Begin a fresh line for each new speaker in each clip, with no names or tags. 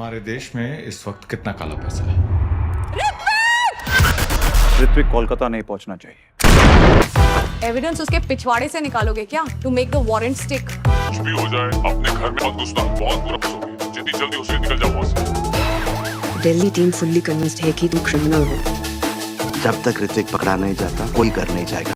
हमारे देश में इस वक्त कितना काला पैसा है?
ऋत्विक कोलकाता नहीं पहुंचना चाहिए।
एविडेंस उसके पिछवाड़े से निकालोगे क्या to make the warrant stick?
कुछ भी हो जाए अपने घर में मत घुसना, बहुत बुरा होगी। जितनी जल्दी हो सके निकल जाओ वहां से।
दिल्ली टीम फुल्ली कन्विंस्ड है कि तू क्रिमिनल हो।
जब तक ऋतिक पकड़ा नहीं जाता कोई कर नहीं जाएगा।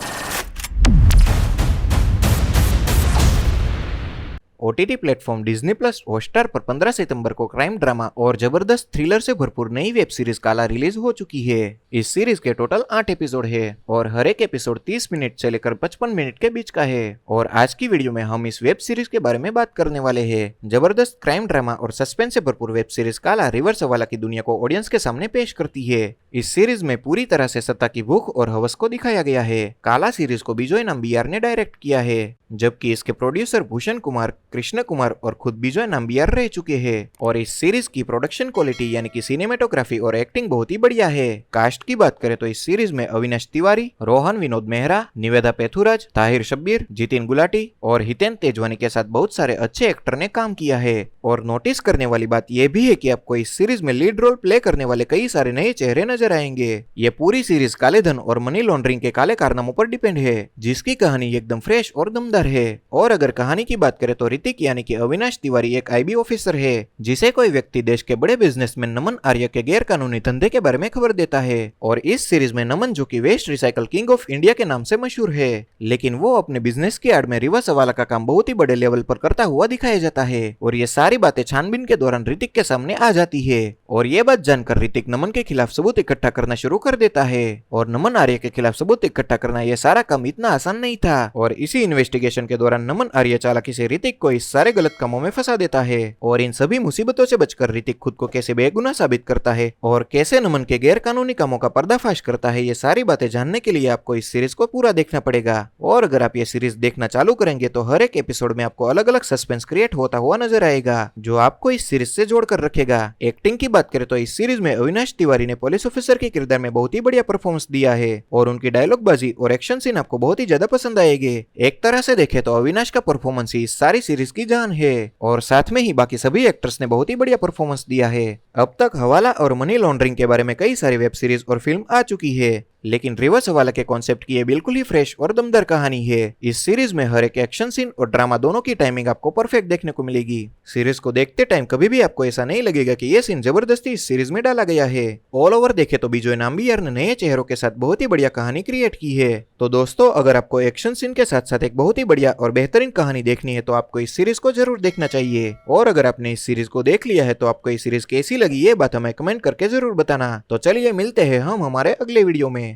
OTT platform Disney plus Hotstar पर 15 सितंबर को क्राइम ड्रामा और जबरदस्त थ्रिलर से भरपूर नई वेब सीरीज काला रिलीज हो चुकी है। इस सीरीज के टोटल 8 एपिसोड है और हर एक एपिसोड 30 मिनट से लेकर 55 मिनट के बीच का है। और आज की वीडियो में हम इस वेब सीरीज के बारे में बात करने वाले हैं। जबरदस्त क्राइम ड्रामा और सस्पेंस से भरपूर वेब सीरीज काला रिवर्स हवाला की दुनिया को ऑडियंस के सामने पेश करती है। इस सीरीज में पूरी तरह से सत्ता की भूख और हवस को दिखाया गया है। काला सीरीज को बिजोय नाम्बियार ने डायरेक्ट किया है, जबकि इसके प्रोड्यूसर भूषण कुमार, कृष्ण कुमार और खुद बिजोय नाम्बियार रह चुके हैं। और इस सीरीज की प्रोडक्शन क्वालिटी यानी कि सिनेमेटोग्राफी और एक्टिंग बहुत ही बढ़िया है। कास्ट की बात करें तो इस सीरीज में अविनाश तिवारी, रोहन विनोद मेहरा, निवेदा पेथुराज, ताहिर शब्बीर, जितिन गुलाटी और हितेन तेजवानी के साथ बहुत सारे अच्छे एक्टर ने काम किया है। और नोटिस करने वाली बात यह भी है कि आपको इस सीरीज में लीड रोल प्ले करने वाले कई सारे नए चेहरे नजर आएंगे। ये पूरी सीरीज काले धन और मनी लॉन्ड्रिंग के काले कारनामों पर डिपेंड है, जिसकी कहानी एकदम फ्रेश और दमदार है। और अगर कहानी की बात करें तो ऋतिक यानी कि अविनाश तिवारी एक आईबी ऑफिसर है, जिसे कोई व्यक्ति देश के बड़े बिजनेसमैन नमन आर्य के गैर कानूनी धंधे के बारे में खबर देता है। और इस सीरीज में नमन, जो कि waste recycle king of India के नाम से मशहूर है, लेकिन वो अपने बिजनेस की आड़ में रिवर्स हवाला का काम बहुत ही बड़े लेवल पर करता हुआ दिखाया जाता है। और ये सारी बातें छानबीन के दौरान ऋतिक के सामने आ जाती है। और ये बात जानकर ऋतिक नमन के खिलाफ सबूत इकट्ठा करना शुरू कर देता है। और नमन आर्य के खिलाफ सबूत इकट्ठा करना यह सारा काम इतना आसान नहीं था। और इसी इन्वेस्टिगेशन के दौरान नमन आर्य चालाकी से ऋतिक को इस सारे गलत कामों में फंसा देता है। और इन सभी मुसीबतों से बचकर ऋतिक खुद को कैसे बेगुनाह साबित करता है और कैसे नमन के गैर कानूनी कामों का पर्दाफाश करता है, ये सारी बातें जानने के लिए आपको इस सीरीज को पूरा देखना पड़ेगा। और अगर आप ये सीरीज देखना चालू करेंगे तो हर एक एपिसोड में आपको अलग अलग सस्पेंस क्रिएट होता हुआ नजर आएगा, जो आपको इस सीरीज से जोड़कर रखेगा। एक्टिंग की बात करें तो इस सीरीज में अविनाश तिवारी ने पुलिस ऑफिसर के किरदार में बहुत ही बढ़िया परफॉर्मेंस दिया है। और उनकी डायलॉग बाजी और एक्शन सीन आपको बहुत ही ज्यादा पसंद आएंगे। एक तरह से देखें तो अविनाश का परफॉर्मेंस ही इस सारी सीरीज की जान है। और साथ में ही बाकी सभी एक्टर्स ने बहुत ही बढ़िया परफॉर्मेंस दिया है। अब तक हवाला और मनी लॉन्ड्रिंग के बारे में कई सारी वेब सीरीज और फिल्म आ चुकी है, लेकिन रिवर्स हवाला के कॉन्सेप्ट की ये बिल्कुल ही फ्रेश और दमदार कहानी है। इस सीरीज में हर एक एक्शन सीन और ड्रामा दोनों की टाइमिंग आपको परफेक्ट देखने को मिलेगी। सीरीज को देखते टाइम कभी भी आपको ऐसा नहीं लगेगा कि ये सीन जबरदस्ती इस सीरीज में डाला गया है। ऑल ओवर देखे तो बिजोय नाम्बियार ने नए चेहरों के साथ बहुत ही बढ़िया कहानी क्रिएट की है। तो दोस्तों, अगर आपको एक्शन सीन के साथ साथ एक बहुत ही बढ़िया और बेहतरीन कहानी देखनी है तो आपको इस सीरीज को जरूर देखना चाहिए। और अगर आपने इस सीरीज को देख लिया है तो आपको इस सीरीज कैसी लगी ये बात हमें कमेंट करके जरूर बताना। तो चलिए मिलते हैं हम हमारे अगले वीडियो में।